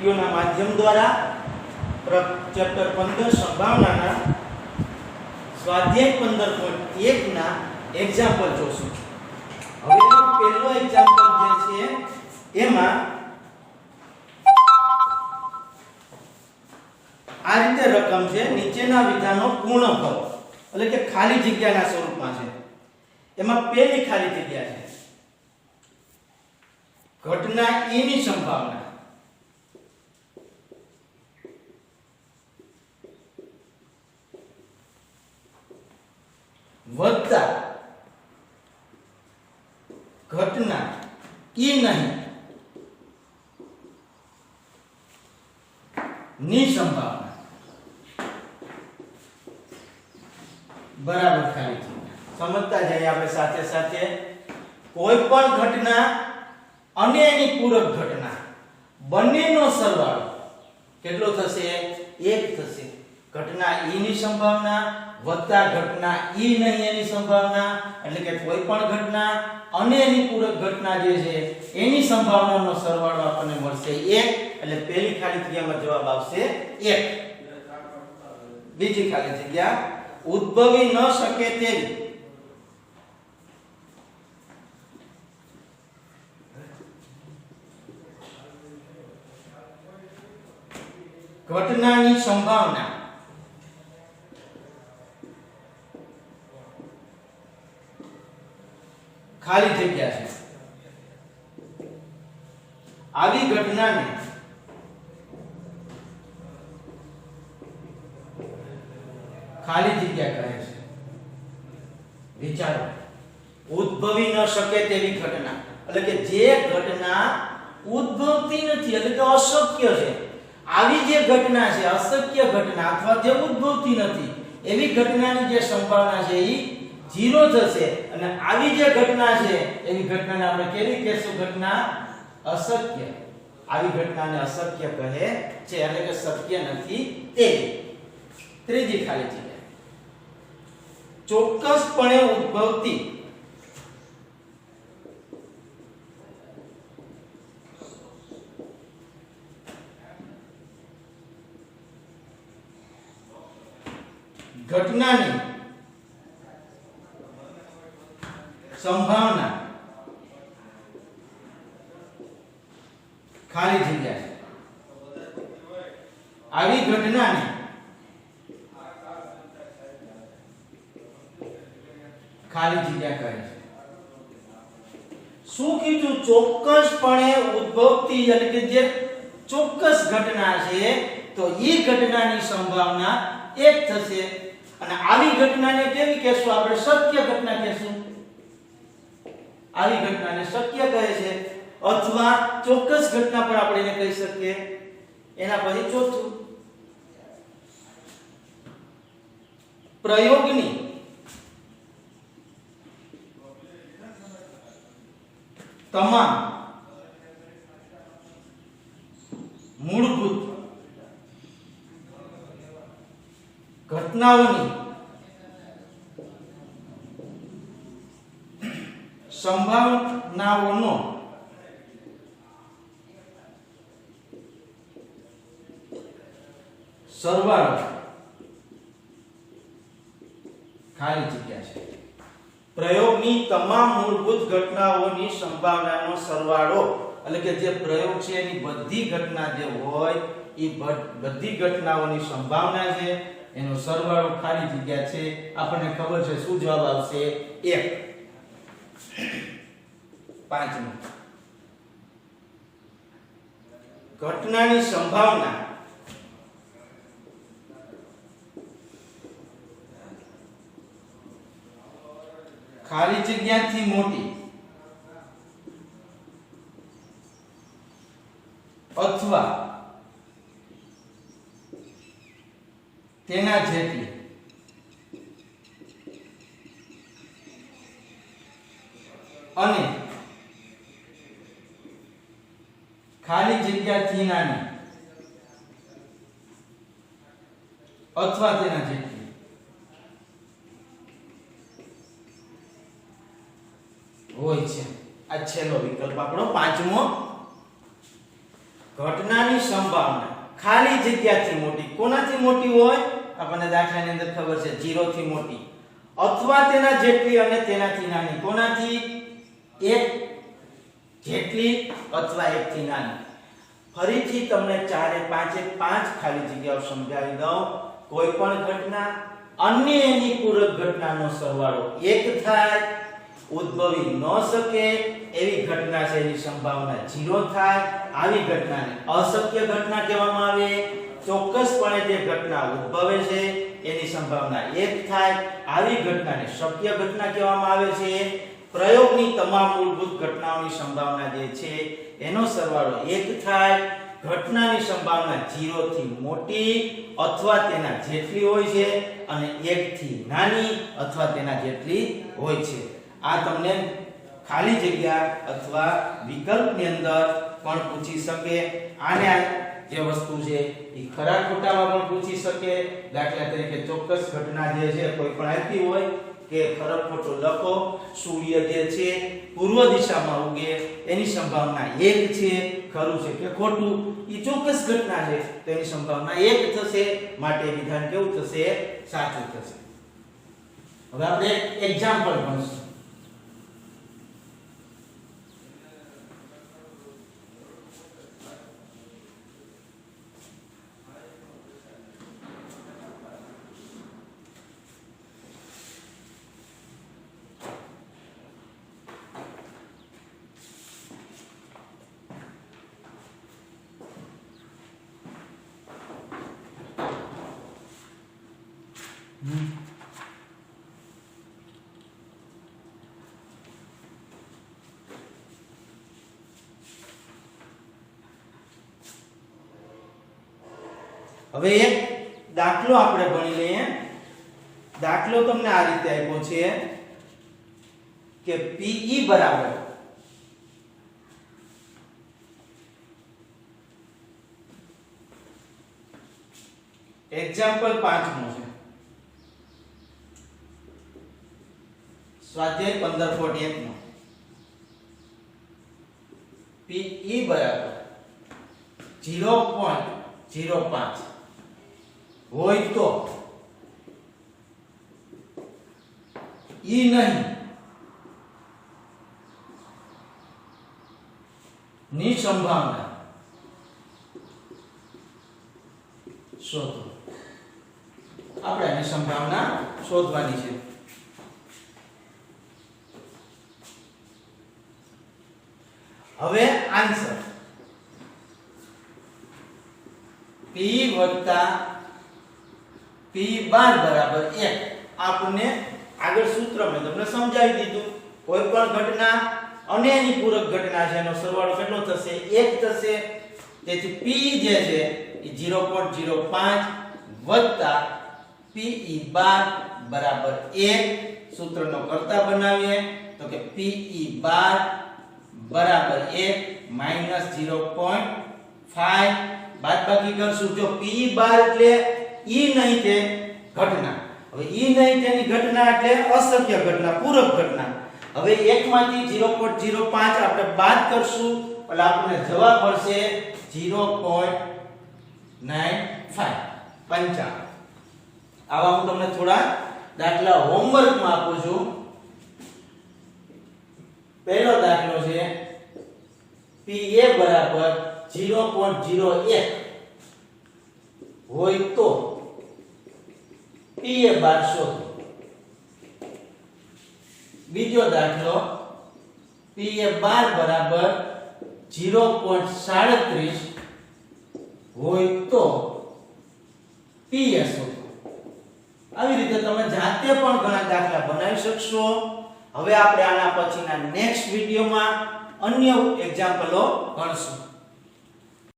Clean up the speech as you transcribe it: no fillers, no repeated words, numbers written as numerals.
વિડિયોના માધ્યમ દ્વારા ચેપ્ટર 15 સંભાવનાના સ્વાધ્યાય 15.1 ના એક્ઝામ્પલ જોશું. હવે પહેલો એક્ઝામ્પલ જે છે એમાં આ રીતે રકમ છે, નીચેના વિધાનો પૂર્ણ કરો, એટલે કે ખાલી જગ્યાના સ્વરૂપમાં છે. એમાં પહેલી ખાલી જગ્યા છે ઘટના E ની સંભાવના વત્તા ઘટના E નહીં ની સંભાવના બરાબર ખાલી જગ્યા. સમજતા જઈએ આપણે સાથે સાથે. કોઈ પણ ઘટના અને એની પૂરક ઘટના બંનેનો સરવાળો કેટલો થશે? 1 થશે. ઘટના E ની સંભાવના વત્તા ઘટના E નહીં એની સંભાવના, એટલે કે કોઈ પણ ઘટના અને એની પૂરક ઘટના જે છે એની સંભાવનાનો સરવાળો આપણને મળશે 1. એટલે પહેલી ખાલી જગ્યામાં જવાબ આવશે 1. બીજી ખાલી જગ્યા ઉદ્ભવી ન શકે તેવી ઘટનાની સંભાવના ખાલી જગ્યા છે. આવી ઘટનાને ખાલી જગ્યા કહે છે. વિચારો, ઉદ્ભવી ન શકે તેવી ઘટના, એટલે કે જે ઘટના ઉદ્ભવતી નથી, એટલે કે અશક્ય છે. આવી જે ઘટના છે અશક્ય ઘટના અથવા જે ઉદ્ભવતી નથી એવી ઘટનાની જે સંભાવના છે એ 0 થશે. અને આવી જે ઘટના છે એવી ઘટનાને આપણે કેવી કહેશું? ઘટના અશક્ય. આવી ઘટનાને અશક્ય કહે છે, એટલે કે શક્ય નથી તેવી. ત્રીજી ખાલી જગ્યા ચોક્કસપણે ઉદ્ભવતી ઘટનાની સંભાવના ખાલી જગ્યા છે. આવી ઘટનાને ખાલી જગ્યા કહે છે. શું કીધું? ચોક્કસપણે ઉદ્ભવતી, એટલે કે જે ચોક્કસ ઘટના છે તો એ ઘટનાની સંભાવના 1 થશે. અને આવી ઘટનાને કેવી કહેશું? આપણે શક્ય ઘટના કહેશું. આવી ઘટનાને શક્ય કહે છે. અથવા ચોક્કસ ઘટના પર આપણે એને કહી શકીએ. એના પછી ચોથું, પ્રયોગની તમામ મૂળભૂત ઘટનાઓની સંભાવનાઓનો સરવાળો ખાલી જગ્યા છે. પ્રયોગની તમામ મૂળભૂત ઘટનાઓની સંભાવનાનો સરવાળો, એટલે કે જે પ્રયોગ છે એની બધી ઘટના જે હોય એ બધી ઘટનાઓની સંભાવના છે એનો સરવાળો ખાલી જગ્યા છે. આપણને ખબર છે શું જવાબ આવશે? 1. પાંચમું, ઘટનાની સંભાવના ખાલી જગ્યાથી મોટી અથવા તેના જેટલી અને ખાલી જગ્યાથી નાની અથવા તેના જેટલી હોય છે. આ છેલ્લો વિકલ્પ આપણો પાંચમો. ઘટનાની સંભાવના ખાલી જગ્યાથી મોટી, કોનાથી મોટી હોય? આપણને દાખલાની અંદર ખબર છે 0 થી મોટી, અથવા તેના જેટલી અને તેનાથી નાની. કોનાથી? 1 જેટલી અથવા 1 થી નાની. ફરીથી તમને 4 એ 5 એ 5 ખાલી જગ્યાઓ સમજાવી દઉં. કોઈ પણ ઘટના અન્ય એની પૂરક ઘટનાનો સરવાળો 1 થાય, ઉદ્ભવી ન શકે એવી ઘટના છે એની સંભાવના 0 થાય. આવી ઘટનાને અશક્ય ઘટના કહેવામાં આવે. ચોક્કસપણે જે ઘટના ઉદ્ભવે છે એની સંભાવના 1 થાય. આવી ઘટનાને શક્ય ઘટના કહેવામાં આવે છે. પ્રયોગની તમામ મૂળભૂત ઘટનાઓની સંભાવના જે છે એનો સરવાળો 1 થાય. ઘટનાની સંભાવના 0 થી મોટી અથવા તેના જેટલી હોય છે અને 1 થી નાની અથવા તેના જેટલી હોય છે. આ તમને ખાલી જગ્યા અથવા વિકલ્પની અંદર પણ પૂછી શકે. આને જે વસ્તુ છે એ ખરા ખોટામાં પણ પૂછી શકે. દાખલા તરીકે ચોક્કસ ઘટના જે છે કોઈ પણ આપી હોય કે ખરો ખોટો લખો. સૂર્ય જે છે પૂર્વ દિશામાં ઉગે એની સંભાવના 1 છે, ખરું છે કે ખોટું? એ ચોક્કસ ઘટના છે તો એની સંભાવના 1 થશે. માટે વિધાન કેવું થશે? સાચું થશે. હવે આપણે એક એક્ઝામ્પલ ભણીશું. હવે એક દાખલો આપણે ભણી લઈએ. દાખલો તમને આ રીતે આપ્યો છે કે PE બરાબર એક્ઝામ્પલ 5 નો છે. સ્વાધ્યાય 15.1 નો PE બરાબર 0.05 હોય તો E નહીં ની સંભાવના શોધો. આપણે એની સંભાવના શોધવાની છે. હવે આન્સર P વત્તા P12 બરાબર 1. આપણને આગળ સૂત્ર મેં તમને સમજાવી દીધું. કોઈ પણ ઘટના અને એની પૂરક ઘટના છે એનો સરવાળો કેટલો થશે? 1 થશે. તેથી P જે છે એ 0.05 વત્તા PE12 બરાબર 1. સૂત્રનો કરતા બનાવીએ તો કે PE12 બરાબર 1 માઈનસ 0.5 બાદબાકી કરશું. જો PE12 એટલે E નહીં તે ઘટના. હવે E નહીં તેની ઘટના એટલે અશક્ય ઘટના, પૂરક ઘટના. હવે 1 માંથી 0.05 આપણે બાદ કરશું એટલે આપણને જવાબ મળશે 0.95. આવા હું તમને થોડા દાખલા હોમવર્કમાં આપું છું. પહેલો દાખલો છે PA બરાબર 0.01 હોય તો PA12 શોધો. બીજો દાખલો PA12 બરાબર 0.37 હોય તો PA શોધો. આવી રીતે તમે જાતે પણ ઘણા દાખલા બનાવી શકશો. હવે આપણે આના પછીના નેક્સ્ટ વિડિયોમાં અન્ય એક્ઝામ્પલો ભણશું.